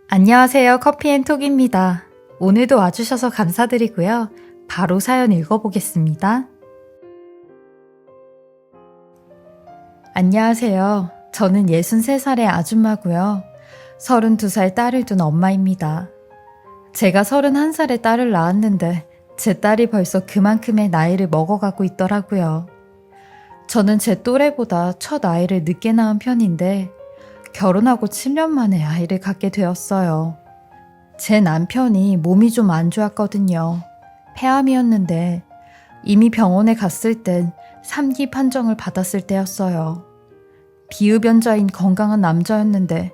안녕하세요. 커피앤톡입니다. 오늘도 와주셔서 감사드리고요. 바로 사연 읽어보겠습니다. 안녕하세요. 저는 63살의 아줌마고요. 32살 딸을 둔 엄마입니다. 제가 31살에 딸을 낳았는데 제 딸이 벌써 그만큼의 나이를 먹어가고 있더라고요. 저는 제 또래보다 첫 아이를 늦게 낳은 편인데 결혼하고 7년 만에 아이를 갖게 되었어요. 제 남편이 몸이 좀 안 좋았거든요. 폐암이었는데 이미 병원에 갔을 땐 3기 판정을 받았을 때였어요. 비흡연자인 건강한 남자였는데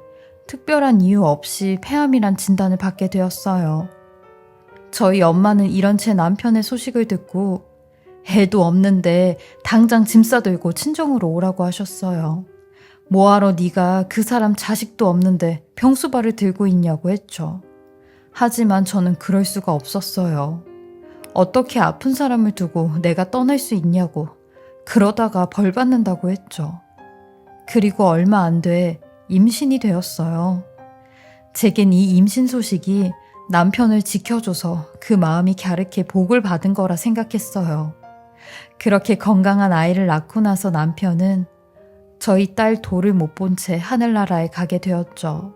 특별한 이유 없이 폐암이란 진단을 받게 되었어요. 저희 엄마는 이런 제 남편의 소식을 듣고 애도 없는데 당장 짐 싸들고 친정으로 오라고 하셨어요. 뭐하러 네가 그 사람 자식도 없는데 병수발을 들고 있냐고 했죠. 하지만 저는 그럴 수가 없었어요. 어떻게 아픈 사람을 두고 내가 떠날 수 있냐고, 그러다가 벌 받는다고 했죠. 그리고 얼마 안 돼 임신이 되었어요. 제겐 이 임신 소식이 남편을 지켜줘서 그 마음이 갸륵해 복을 받은 거라 생각했어요. 그렇게 건강한 아이를 낳고 나서 남편은 저희 딸 도를 못 본 채 하늘나라에 가게 되었죠.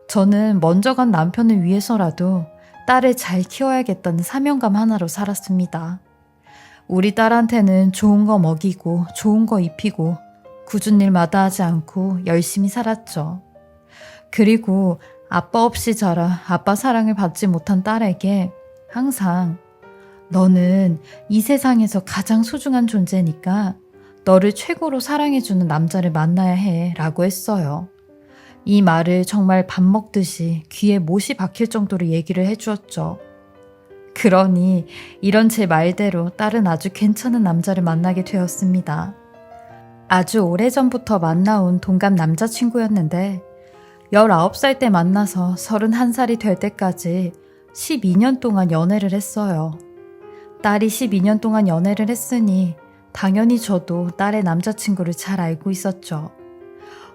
저는 먼저 간 남편을 위해서라도 딸을 잘 키워야겠다는 사명감 하나로 살았습니다. 우리 딸한테는 좋은 거 먹이고 좋은 거 입히고 굳은 일 마다하지 않고 열심히 살았죠. 그리고 아빠 없이 자라 아빠 사랑을 받지 못한 딸에게 항상 너는 이 세상에서 가장 소중한 존재니까 너를 최고로 사랑해주는 남자를 만나야 해 라고 했어요. 이 말을 정말 밥 먹듯이 귀에 못이 박힐 정도로 얘기를 해주었죠. 그러니 이런 제 말대로 딸은 아주 괜찮은 남자를 만나게 되었습니다. 아주 오래전부터 만나온 동갑 남자친구였는데 19살 때 만나서 31살이 될 때까지 12년 동안 연애를 했어요. 딸이 12년 동안 연애를 했으니 당연히 저도 딸의 남자친구를 잘 알고 있었죠.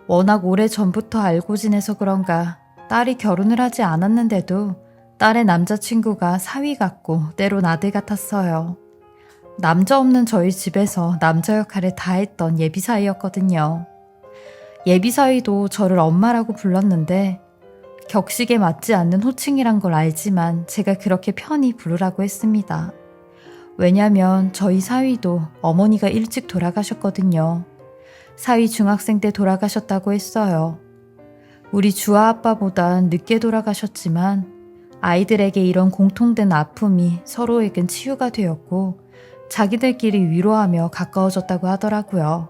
워낙 오래전부터 알고 지내서 그런가 딸이 결혼을 하지 않았는데도 딸의 남자친구가 사위 같고 때론 아들 같았어요. 남자 없는 저희 집에서 남자 역할을 다 했던 예비사위였거든요. 예비사위도 저를 엄마라고 불렀는데 격식에 맞지 않는 호칭이란 걸 알지만 제가 그렇게 편히 부르라고 했습니다. 왜냐면 저희 사위도 어머니가 일찍 돌아가셨거든요. 사위 중학생 때 돌아가셨다고 했어요. 우리 주아 아빠보단 늦게 돌아가셨지만 아이들에게 이런 공통된 아픔이 서로에겐 치유가 되었고 자기들끼리 위로하며 가까워졌다고 하더라고요.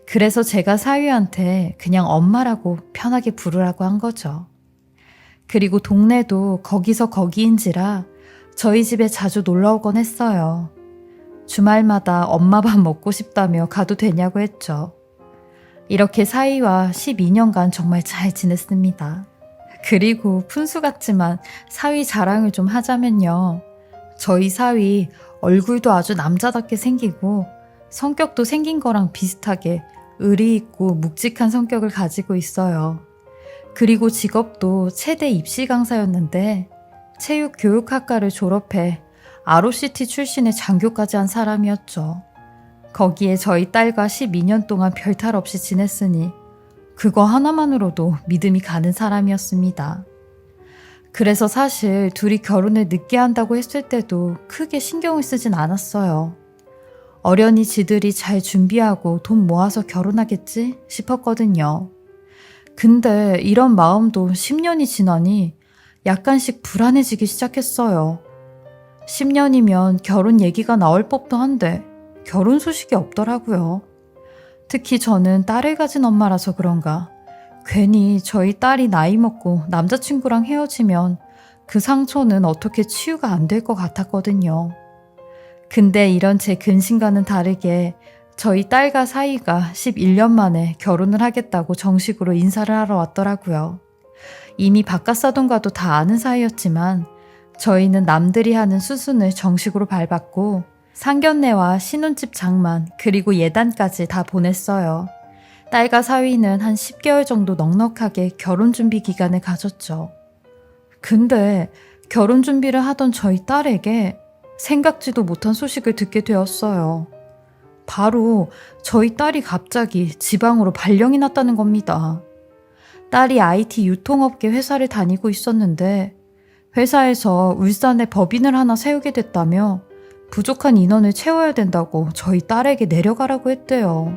그래서 제가 사위한테 그냥 엄마라고 편하게 부르라고 한 거죠. 그리고 동네도 거기서 거기인지라 저희 집에 자주 놀러 오곤 했어요. 주말마다 엄마 밥 먹고 싶다며 가도 되냐고 했죠. 이렇게 사위와 12년간 정말 잘 지냈습니다. 그리고 푼수 같지만 사위 자랑을 좀 하자면요. 저희 사위 얼굴도 아주 남자답게 생기고 성격도 생긴 거랑 비슷하게 의리 있고 묵직한 성격을 가지고 있어요. 그리고 직업도 체대 입시 강사였는데 체육교육학과를 졸업해 ROCT 출신의 장교까지 한 사람이었죠. 거기에 저희 딸과 12년 동안 별탈 없이 지냈으니 그거 하나만으로도 믿음이 가는 사람이었습니다. 그래서 사실 둘이 결혼을 늦게 한다고 했을 때도 크게 신경을 쓰진 않았어요. 어련히 지들이 잘 준비하고 돈 모아서 결혼하겠지 싶었거든요. 근데 이런 마음도 10년이 지나니 약간씩 불안해지기 시작했어요. 10년이면 결혼 얘기가 나올 법도 한데 결혼 소식이 없더라고요. 특히 저는 딸을 가진 엄마라서 그런가 괜히 저희 딸이 나이 먹고 남자친구랑 헤어지면 그 상처는 어떻게 치유가 안 될 것 같았거든요. 근데 이런 제 근심과는 다르게 저희 딸과 사이가 11년 만에 결혼을 하겠다고 정식으로 인사를 하러 왔더라고요. 이미 바깥사돈과도 다 아는 사이였지만 저희는 남들이 하는 수순을 정식으로 밟았고 상견례와 신혼집 장만 그리고 예단까지 다 보냈어요. 딸과 사위는 한 10개월 정도 넉넉하게 결혼 준비 기간을 가졌죠. 근데 결혼 준비를 하던 저희 딸에게 생각지도 못한 소식을 듣게 되었어요. 바로 저희 딸이 갑자기 지방으로 발령이 났다는 겁니다. 딸이 IT 유통업계 회사를 다니고 있었는데 회사에서 울산에 법인을 하나 세우게 됐다며 부족한 인원을 채워야 된다고 저희 딸에게 내려가라고 했대요.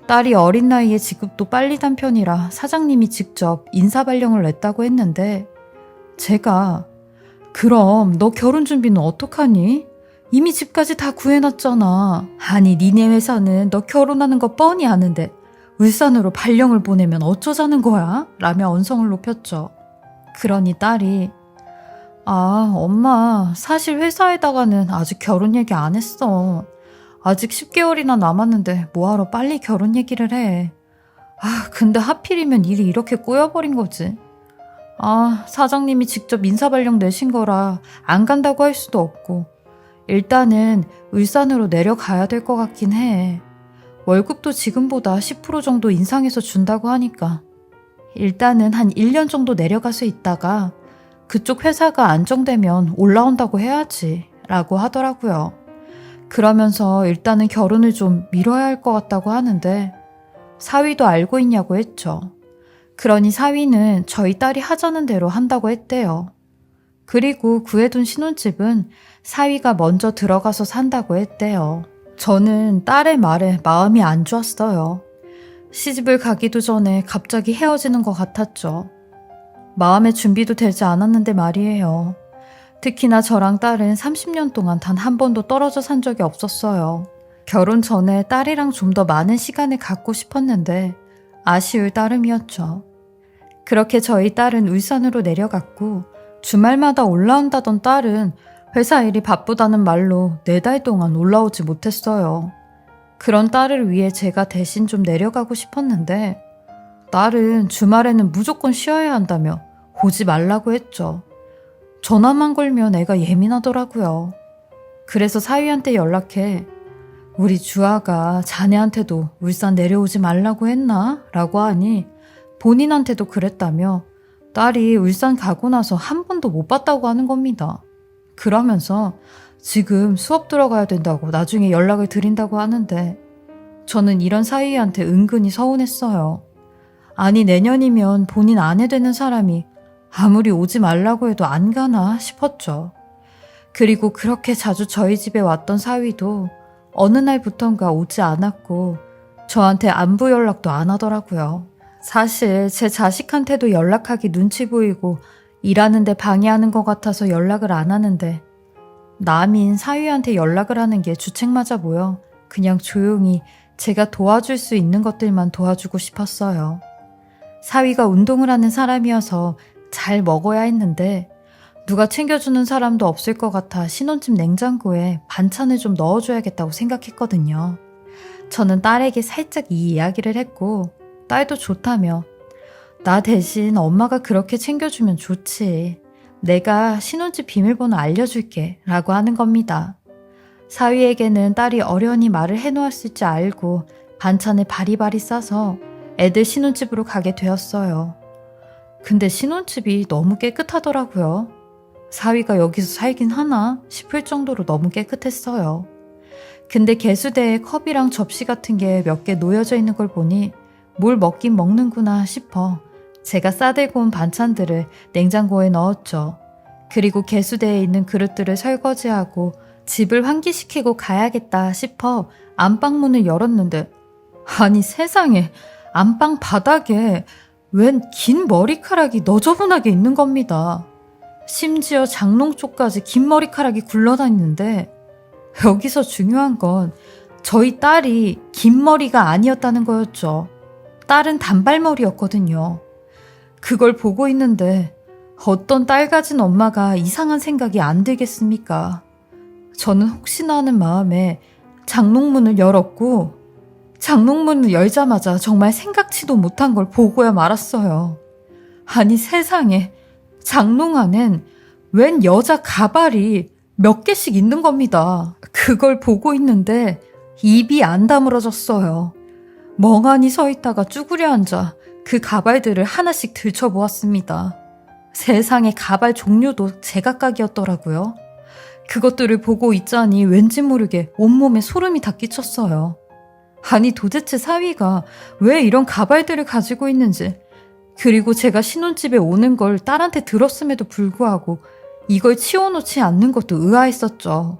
딸이 어린 나이에 지급도 빨리 단 편이라 사장님이 직접 인사발령을 냈다고 했는데 제가 그럼 너 결혼 준비는 어떡하니? 이미 집까지 다 구해놨잖아. 아니 니네 회사는 너 결혼하는 거 뻔히 아는데 울산으로 발령을 보내면 어쩌자는 거야? 라며 언성을 높였죠. 그러니 딸이 아 엄마 사실 회사에다가는 아직 결혼 얘기 안 했어. 아직 10개월이나 남았는데 뭐하러 빨리 결혼 얘기를 해. 아 근데 하필이면 일이 이렇게 꼬여버린 거지. 아 사장님이 직접 인사발령 내신 거라 안 간다고 할 수도 없고 일단은 울산으로 내려가야 될 것 같긴 해. 월급도 지금보다 10% 정도 인상해서 준다고 하니까 일단은 한 1년 정도 내려가서 있다가 그쪽 회사가 안정되면 올라온다고 해야지 라고 하더라고요. 그러면서 일단은 결혼을 좀 미뤄야 할 것 같다고 하는데 사위도 알고 있냐고 했죠. 그러니 사위는 저희 딸이 하자는 대로 한다고 했대요. 그리고 구해둔 신혼집은 사위가 먼저 들어가서 산다고 했대요. 저는 딸의 말에 마음이 안 좋았어요. 시집을 가기도 전에 갑자기 헤어지는 것 같았죠. 마음의 준비도 되지 않았는데 말이에요. 특히나 저랑 딸은 30년 동안 단 한 번도 떨어져 산 적이 없었어요. 결혼 전에 딸이랑 좀 더 많은 시간을 갖고 싶었는데 아쉬울 따름이었죠. 그렇게 저희 딸은 울산으로 내려갔고 주말마다 올라온다던 딸은 회사 일이 바쁘다는 말로 4달 동안 올라오지 못했어요. 그런 딸을 위해 제가 대신 좀 내려가고 싶었는데 딸은 주말에는 무조건 쉬어야 한다며 오지 말라고 했죠. 전화만 걸면 애가 예민하더라고요. 그래서 사위한테 연락해 우리 주아가 자네한테도 울산 내려오지 말라고 했나? 라고 하니 본인한테도 그랬다며 딸이 울산 가고 나서 한 번도 못 봤다고 하는 겁니다. 그러면서 지금 수업 들어가야 된다고 나중에 연락을 드린다고 하는데 저는 이런 사위한테 은근히 서운했어요. 아니 내년이면 본인 아내 되는 사람이 아무리 오지 말라고 해도 안 가나 싶었죠. 그리고 그렇게 자주 저희 집에 왔던 사위도 어느 날부턴가 오지 않았고 저한테 안부 연락도 안 하더라고요. 사실 제 자식한테도 연락하기 눈치 보이고 일하는데 방해하는 것 같아서 연락을 안 하는데 남인 사위한테 연락을 하는 게 주책 맞아 보여 그냥 조용히 제가 도와줄 수 있는 것들만 도와주고 싶었어요. 사위가 운동을 하는 사람이어서 잘 먹어야 했는데 누가 챙겨주는 사람도 없을 것 같아 신혼집 냉장고에 반찬을 좀 넣어줘야겠다고 생각했거든요. 저는 딸에게 살짝 이 이야기를 했고 딸도 좋다며 나 대신 엄마가 그렇게 챙겨주면 좋지. 내가 신혼집 비밀번호 알려줄게 라고 하는 겁니다. 사위에게는 딸이 어련히 말을 해놓았을 줄 알고 반찬을 바리바리 싸서 애들 신혼집으로 가게 되었어요. 근데 신혼집이 너무 깨끗하더라고요. 사위가 여기서 살긴 하나 싶을 정도로 너무 깨끗했어요. 근데 개수대에 컵이랑 접시 같은 게 몇 개 놓여져 있는 걸 보니 뭘 먹긴 먹는구나 싶어 제가 싸들고 온 반찬들을 냉장고에 넣었죠. 그리고 개수대에 있는 그릇들을 설거지하고 집을 환기시키고 가야겠다 싶어 안방문을 열었는데 아니 세상에 안방 바닥에 웬 긴 머리카락이 너저분하게 있는 겁니다. 심지어 장롱 쪽까지 긴 머리카락이 굴러다니는데 여기서 중요한 건 저희 딸이 긴 머리가 아니었다는 거였죠. 딸은 단발머리였거든요. 그걸 보고 있는데 어떤 딸 가진 엄마가 이상한 생각이 안 들겠습니까? 저는 혹시나 하는 마음에 장롱문을 열었고 장롱문을 열자마자 정말 생각지도 못한 걸 보고야 말았어요. 아니 세상에 장롱 안엔 웬 여자 가발이 몇 개씩 있는 겁니다. 그걸 보고 있는데 입이 안 다물어졌어요. 멍하니 서 있다가 쭈그려 앉아 그 가발들을 하나씩 들춰보았습니다. 세상에 가발 종류도 제각각이었더라고요. 그것들을 보고 있자니 왠지 모르게 온몸에 소름이 다 끼쳤어요. 아니 도대체 사위가 왜 이런 가발들을 가지고 있는지, 그리고 제가 신혼집에 오는 걸 딸한테 들었음에도 불구하고 이걸 치워놓지 않는 것도 의아했었죠.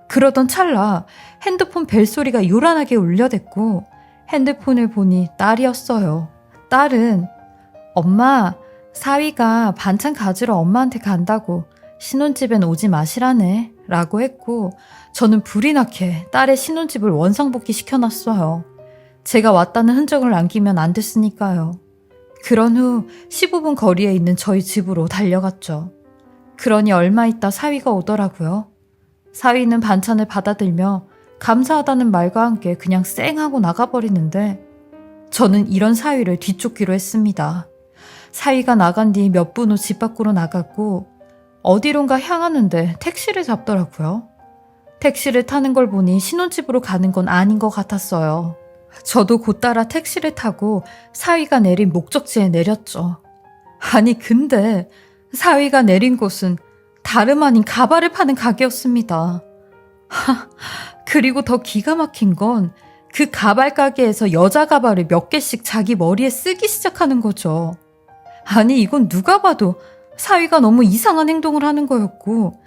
그러던 찰나 핸드폰 벨소리가 요란하게 울려댔고 핸드폰을 보니 딸이었어요. 딸은 엄마, 사위가 반찬 가지러 엄마한테 간다고 신혼집엔 오지 마시라네 라고 했고 저는 불이 나게 딸의 신혼집을 원상복귀 시켜놨어요. 제가 왔다는 흔적을 남기면 안 됐으니까요. 그런 후 15분 거리에 있는 저희 집으로 달려갔죠. 그러니 얼마 있다 사위가 오더라고요. 사위는 반찬을 받아들며 감사하다는 말과 함께 그냥 쌩 하고 나가버리는데 저는 이런 사위를 뒤쫓기로 했습니다. 사위가 나간 뒤 몇 분 후 집 밖으로 나갔고 어디론가 향하는데 택시를 잡더라고요. 택시를 타는 걸 보니 신혼집으로 가는 건 아닌 것 같았어요. 저도 곧 따라 택시를 타고 사위가 내린 목적지에 내렸죠. 아니 근데 사위가 내린 곳은 다름 아닌 가발을 파는 가게였습니다. 그리고 더 기가 막힌 건 그 가발 가게에서 여자 가발을 몇 개씩 자기 머리에 쓰기 시작하는 거죠. 아니 이건 누가 봐도 사위가 너무 이상한 행동을 하는 거였고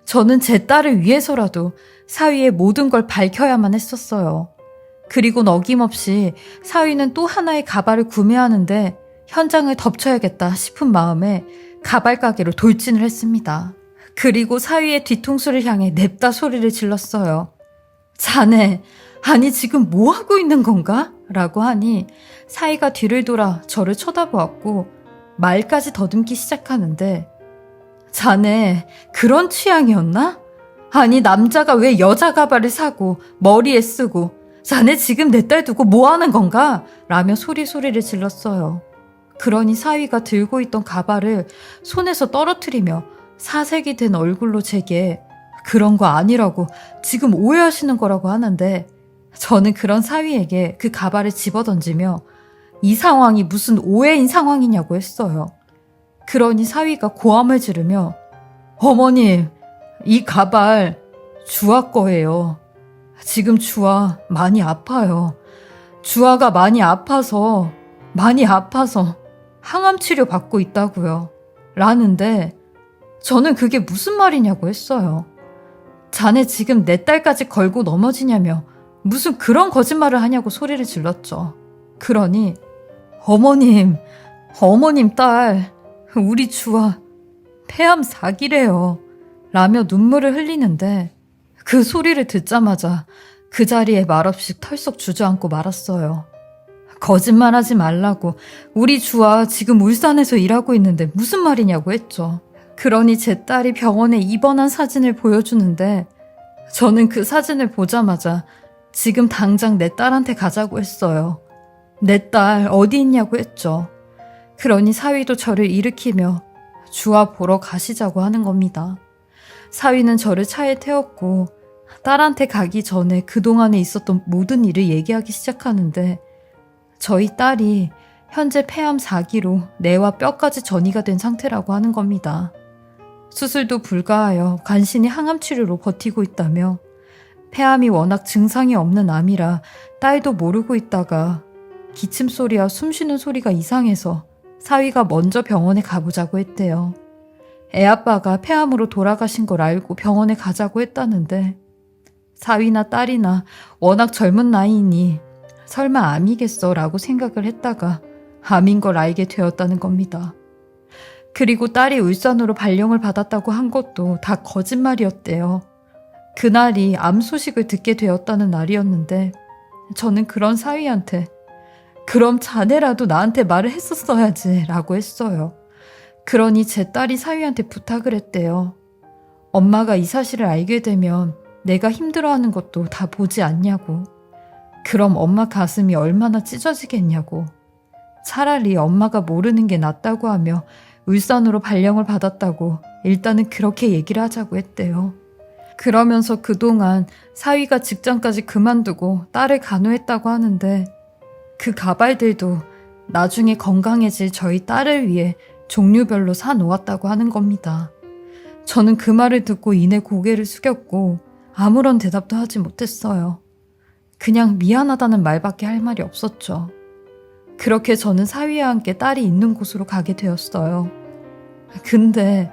저는 제 딸을 위해서라도 사위의 모든 걸 밝혀야만 했었어요. 그리고 어김없이 사위는 또 하나의 가발을 구매하는데 현장을 덮쳐야겠다 싶은 마음에 가발 가게로 돌진을 했습니다. 그리고 사위의 뒤통수를 향해 냅다 소리를 질렀어요. 자네, 아니 지금 뭐 하고 있는 건가? 라고 하니 사위가 뒤를 돌아 저를 쳐다보았고 말까지 더듬기 시작하는데 자네 그런 취향이었나? 아니 남자가 왜 여자 가발을 사고 머리에 쓰고 자네 지금 내 딸 두고 뭐 하는 건가? 라며 소리를 질렀어요. 그러니 사위가 들고 있던 가발을 손에서 떨어뜨리며 사색이 된 얼굴로 제게 그런 거 아니라고 지금 오해하시는 거라고 하는데 저는 그런 사위에게 그 가발을 집어던지며 이 상황이 무슨 오해인 상황이냐고 했어요. 그러니 사위가 고함을 지르며 어머님, 이 가발 주아 거예요. 지금 주아 많이 아파요. 주아가 많이 아파서 항암 치료 받고 있다고요. 라는데 저는 그게 무슨 말이냐고 했어요. 자네 지금 내 딸까지 걸고 넘어지냐며 무슨 그런 거짓말을 하냐고 소리를 질렀죠. 그러니 어머님 딸 우리 주아 폐암 4기래요. 라며 눈물을 흘리는데 그 소리를 듣자마자 그 자리에 말없이 털썩 주저앉고 말았어요. 거짓말하지 말라고 우리 주아 지금 울산에서 일하고 있는데 무슨 말이냐고 했죠. 그러니 제 딸이 병원에 입원한 사진을 보여주는데 저는 그 사진을 보자마자 지금 당장 내 딸한테 가자고 했어요. 내 딸 어디 있냐고 했죠. 그러니 사위도 저를 일으키며 주아 보러 가시자고 하는 겁니다. 사위는 저를 차에 태웠고 딸한테 가기 전에 그동안에 있었던 모든 일을 얘기하기 시작하는데 저희 딸이 현재 폐암 4기로 뇌와 뼈까지 전이가 된 상태라고 하는 겁니다. 수술도 불가하여 간신히 항암 치료로 버티고 있다며 폐암이 워낙 증상이 없는 암이라 딸도 모르고 있다가 기침 소리와 숨쉬는 소리가 이상해서 사위가 먼저 병원에 가보자고 했대요. 애아빠가 폐암으로 돌아가신 걸 알고 병원에 가자고 했다는데 사위나 딸이나 워낙 젊은 나이이니 설마 암이겠어 라고 생각을 했다가 암인 걸 알게 되었다는 겁니다. 그리고 딸이 울산으로 발령을 받았다고 한 것도 다 거짓말이었대요. 그날이 암 소식을 듣게 되었다는 날이었는데 저는 그런 사위한테 그럼 자네라도 나한테 말을 했었어야지 라고 했어요. 그러니 제 딸이 사위한테 부탁을 했대요. 엄마가 이 사실을 알게 되면 내가 힘들어하는 것도 다 보지 않냐고. 그럼 엄마 가슴이 얼마나 찢어지겠냐고. 차라리 엄마가 모르는 게 낫다고 하며 울산으로 발령을 받았다고 일단은 그렇게 얘기를 하자고 했대요. 그러면서 그동안 사위가 직장까지 그만두고 딸을 간호했다고 하는데 그 가발들도 나중에 건강해질 저희 딸을 위해 종류별로 사 놓았다고 하는 겁니다. 저는 그 말을 듣고 이내 고개를 숙였고 아무런 대답도 하지 못했어요. 그냥 미안하다는 말밖에 할 말이 없었죠. 그렇게 저는 사위와 함께 딸이 있는 곳으로 가게 되었어요. 근데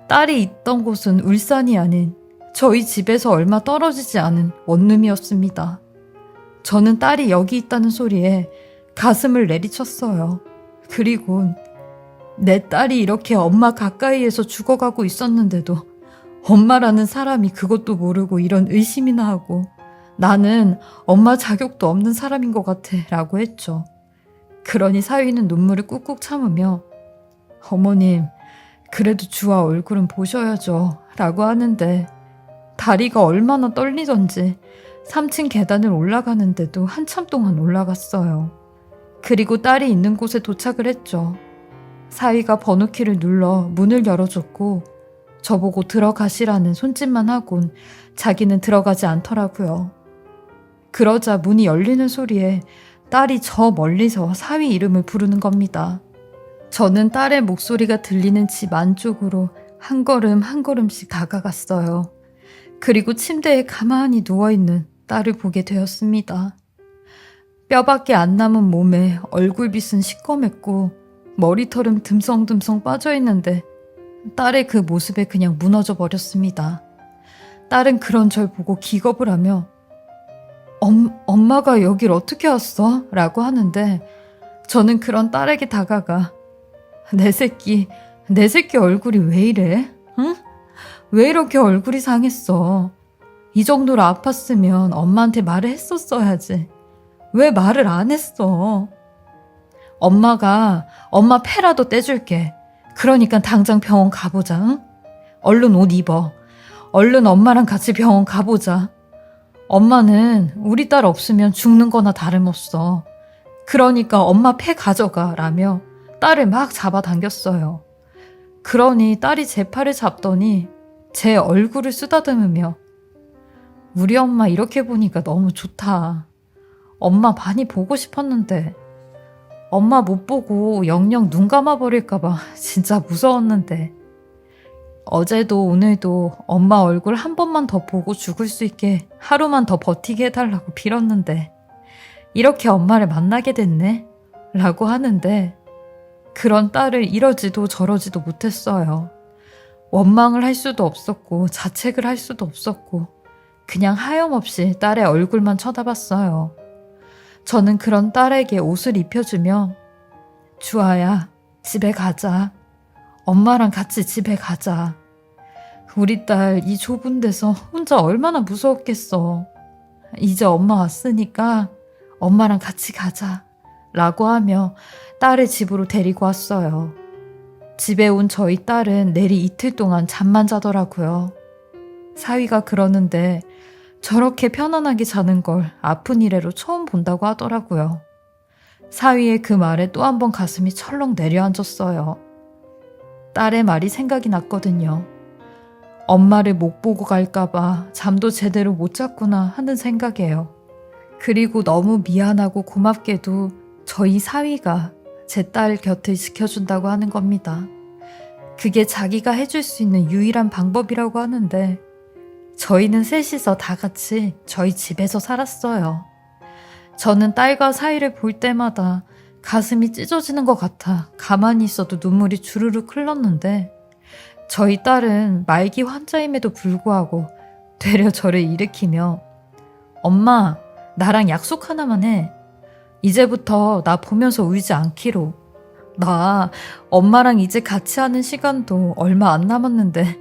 딸이 있던 곳은 울산이 아닌 저희 집에서 얼마 떨어지지 않은 원룸이었습니다. 저는 딸이 여기 있다는 소리에 가슴을 내리쳤어요. 그리고 내 딸이 이렇게 엄마 가까이에서 죽어가고 있었는데도 엄마라는 사람이 그것도 모르고 이런 의심이나 하고 나는 엄마 자격도 없는 사람인 것 같아 라고 했죠. 그러니 사위는 눈물을 꾹꾹 참으며 어머님, 그래도 주아 얼굴은 보셔야죠 라고 하는데 다리가 얼마나 떨리던지 3층 계단을 올라가는데도 한참 동안 올라갔어요. 그리고 딸이 있는 곳에 도착을 했죠. 사위가 번호키를 눌러 문을 열어줬고 저보고 들어가시라는 손짓만 하곤 자기는 들어가지 않더라고요. 그러자 문이 열리는 소리에 딸이 저 멀리서 사위 이름을 부르는 겁니다. 저는 딸의 목소리가 들리는 집 안쪽으로 한 걸음 한 걸음씩 다가갔어요. 그리고 침대에 가만히 누워있는 딸을 보게 되었습니다. 뼈밖에 안 남은 몸에 얼굴빛은 시꺼맸고 머리털은 듬성듬성 빠져있는데 딸의 그 모습에 그냥 무너져 버렸습니다. 딸은 그런 절 보고 기겁을 하며 엄마가 여길 어떻게 왔어? 라고 하는데 저는 그런 딸에게 다가가 내 새끼 얼굴이 왜 이래? 응? 왜 이렇게 얼굴이 상했어? 이 정도로 아팠으면 엄마한테 말을 했었어야지. 왜 말을 안 했어? 엄마 패라도 떼줄게. 그러니까 당장 병원 가보자. 응? 얼른 옷 입어. 얼른 엄마랑 같이 병원 가보자. 엄마는 우리 딸 없으면 죽는 거나 다름없어. 그러니까 엄마 패 가져가 라며 딸을 막 잡아당겼어요. 그러니 딸이 제 팔을 잡더니 제 얼굴을 쓰다듬으며 우리 엄마 이렇게 보니까 너무 좋다. 엄마 많이 보고 싶었는데 엄마 못 보고 영영 눈 감아버릴까봐 진짜 무서웠는데 어제도 오늘도 엄마 얼굴 한 번만 더 보고 죽을 수 있게 하루만 더 버티게 해달라고 빌었는데 이렇게 엄마를 만나게 됐네? 라고 하는데 그런 딸을 이러지도 저러지도 못했어요. 원망을 할 수도 없었고 자책을 할 수도 없었고 그냥 하염없이 딸의 얼굴만 쳐다봤어요. 저는 그런 딸에게 옷을 입혀주며 주아야, 집에 가자. 엄마랑 같이 집에 가자. 우리 딸 이 좁은 데서 혼자 얼마나 무서웠겠어. 이제 엄마 왔으니까 엄마랑 같이 가자. 라고 하며 딸을 집으로 데리고 왔어요. 집에 온 저희 딸은 내리 이틀 동안 잠만 자더라고요. 사위가 그러는데 저렇게 편안하게 자는 걸 아픈 이래로 처음 본다고 하더라고요. 사위의 그 말에 또 한 번 가슴이 철렁 내려앉았어요. 딸의 말이 생각이 났거든요. 엄마를 못 보고 갈까봐 잠도 제대로 못 잤구나 하는 생각이에요. 그리고 너무 미안하고 고맙게도 저희 사위가 제 딸 곁을 지켜준다고 하는 겁니다. 그게 자기가 해줄 수 있는 유일한 방법이라고 하는데 저희는 셋이서 다 같이 저희 집에서 살았어요. 저는 딸과 사위를 볼 때마다 가슴이 찢어지는 것 같아 가만히 있어도 눈물이 주르륵 흘렀는데 저희 딸은 말기 환자임에도 불구하고 되려 저를 일으키며 엄마, 나랑 약속 하나만 해. 이제부터 나 보면서 울지 않기로. 나 엄마랑 이제 같이 하는 시간도 얼마 안 남았는데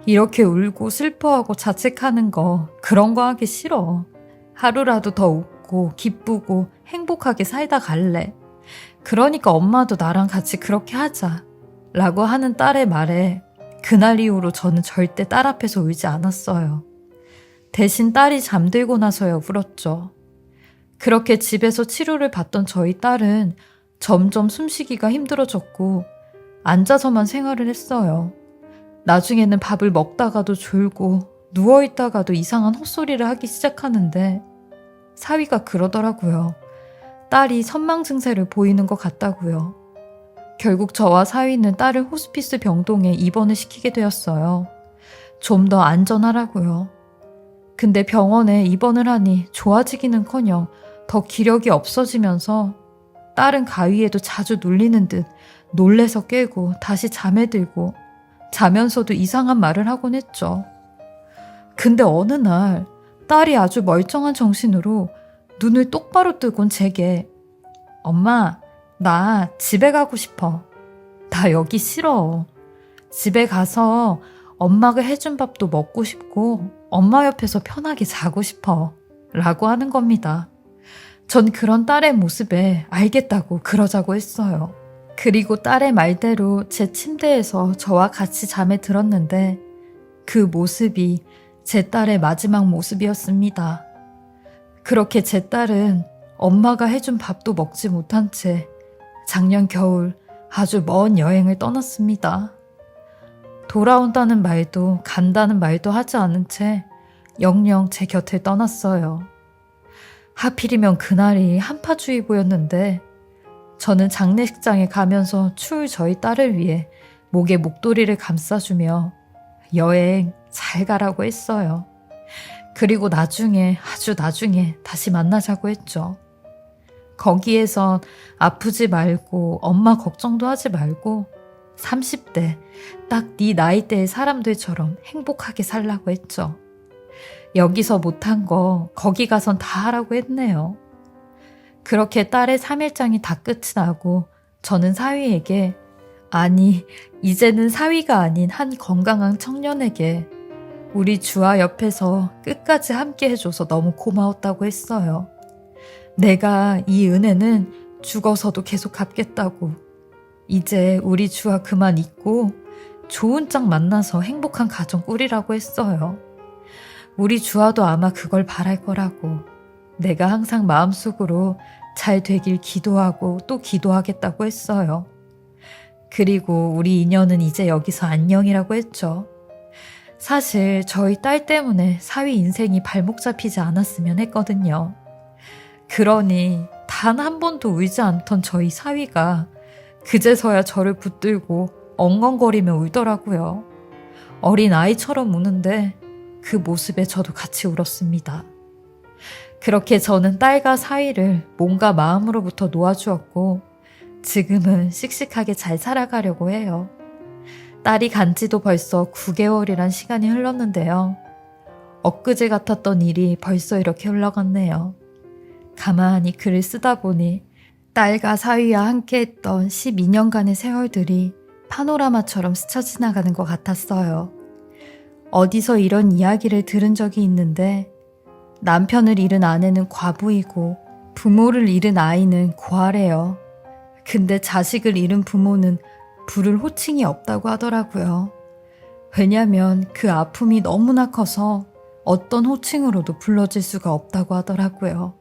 이렇게 울고 슬퍼하고 자책하는 거 그런 거 하기 싫어. 하루라도 더 웃고 기쁘고 행복하게 살다 갈래. 그러니까 엄마도 나랑 같이 그렇게 하자. 라고 하는 딸의 말에 그날 이후로 저는 절대 딸 앞에서 울지 않았어요. 대신 딸이 잠들고 나서야 울었죠. 그렇게 집에서 치료를 받던 저희 딸은 점점 숨쉬기가 힘들어졌고 앉아서만 생활을 했어요. 나중에는 밥을 먹다가도 졸고 누워있다가도 이상한 헛소리를 하기 시작하는데 사위가 그러더라고요. 딸이 선망 증세를 보이는 것 같다고요. 결국 저와 사위는 딸을 호스피스 병동에 입원을 시키게 되었어요. 좀 더 안전하라고요. 근데 병원에 입원을 하니 좋아지기는커녕 더 기력이 없어지면서 딸은 가위에도 자주 눌리는 듯 놀래서 깨고 다시 잠에 들고 자면서도 이상한 말을 하곤 했죠. 근데 어느 날 딸이 아주 멀쩡한 정신으로 눈을 똑바로 뜨곤 제게 엄마, 나 집에 가고 싶어. 나 여기 싫어. 집에 가서 엄마가 해준 밥도 먹고 싶고 엄마 옆에서 편하게 자고 싶어. 라고 하는 겁니다. 전 그런 딸의 모습에 알겠다고 그러자고 했어요. 그리고 딸의 말대로 제 침대에서 저와 같이 잠에 들었는데 그 모습이 제 딸의 마지막 모습이었습니다. 그렇게 제 딸은 엄마가 해준 밥도 먹지 못한 채 작년 겨울 아주 먼 여행을 떠났습니다. 돌아온다는 말도 간다는 말도 하지 않은 채 영영 제 곁을 떠났어요. 하필이면 그날이 한파주의보였는데 저는 장례식장에 가면서 추울 저희 딸을 위해 목에 목도리를 감싸주며 여행 잘 가라고 했어요. 그리고 나중에 아주 나중에 다시 만나자고 했죠. 거기에선 아프지 말고 엄마 걱정도 하지 말고 30대 딱 네 나이대의 사람들처럼 행복하게 살라고 했죠. 여기서 못한 거 거기 가선 다 하라고 했네요. 그렇게 딸의 3일장이 다 끝이 나고 저는 사위에게 아니 이제는 사위가 아닌 한 건강한 청년에게 우리 주아 옆에서 끝까지 함께 해줘서 너무 고마웠다고 했어요. 내가 이 은혜는 죽어서도 계속 갚겠다고. 이제 우리 주아 그만 잊고 좋은 짝 만나서 행복한 가정 꾸리라고 했어요. 우리 주아도 아마 그걸 바랄 거라고. 내가 항상 마음속으로 잘 되길 기도하고 또 기도하겠다고 했어요. 그리고 우리 인연은 이제 여기서 안녕이라고 했죠. 사실 저희 딸 때문에 사위 인생이 발목 잡히지 않았으면 했거든요. 그러니 단 한 번도 울지 않던 저희 사위가 그제서야 저를 붙들고 엉엉거리며 울더라고요. 어린 아이처럼 우는데 그 모습에 저도 같이 울었습니다. 그렇게 저는 딸과 사위를 몸과 마음으로부터 놓아주었고 지금은 씩씩하게 잘 살아가려고 해요. 딸이 간 지도 벌써 9개월이란 시간이 흘렀는데요. 엊그제 같았던 일이 벌써 이렇게 흘러갔네요. 가만히 글을 쓰다 보니 딸과 사위와 함께했던 12년간의 세월들이 파노라마처럼 스쳐 지나가는 것 같았어요. 어디서 이런 이야기를 들은 적이 있는데 남편을 잃은 아내는 과부이고 부모를 잃은 아이는 고아래요. 근데 자식을 잃은 부모는 부를 호칭이 없다고 하더라고요. 왜냐면 그 아픔이 너무나 커서 어떤 호칭으로도 불러질 수가 없다고 하더라고요.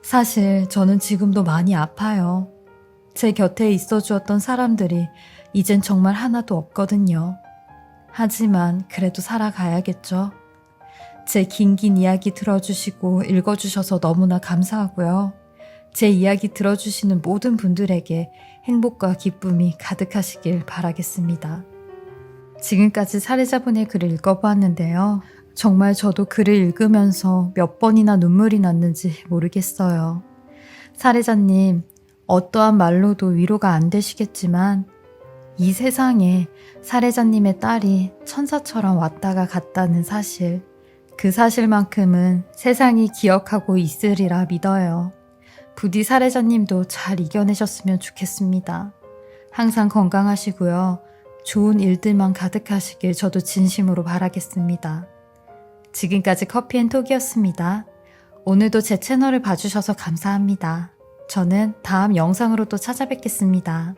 사실 저는 지금도 많이 아파요. 제 곁에 있어 주었던 사람들이 이젠 정말 하나도 없거든요. 하지만 그래도 살아가야겠죠. 제 긴긴 이야기 들어주시고 읽어주셔서 너무나 감사하고요. 제 이야기 들어주시는 모든 분들에게 행복과 기쁨이 가득하시길 바라겠습니다. 지금까지 사례자분의 글을 읽어보았는데요. 정말 저도 글을 읽으면서 몇 번이나 눈물이 났는지 모르겠어요. 사례자님, 어떠한 말로도 위로가 안 되시겠지만 이 세상에 사례자님의 딸이 천사처럼 왔다가 갔다는 사실, 그 사실만큼은 세상이 기억하고 있으리라 믿어요. 부디 사례자님도 잘 이겨내셨으면 좋겠습니다. 항상 건강하시고요. 좋은 일들만 가득하시길 저도 진심으로 바라겠습니다. 지금까지 커피앤톡이었습니다. 오늘도 제 채널을 봐주셔서 감사합니다. 저는 다음 영상으로 또 찾아뵙겠습니다.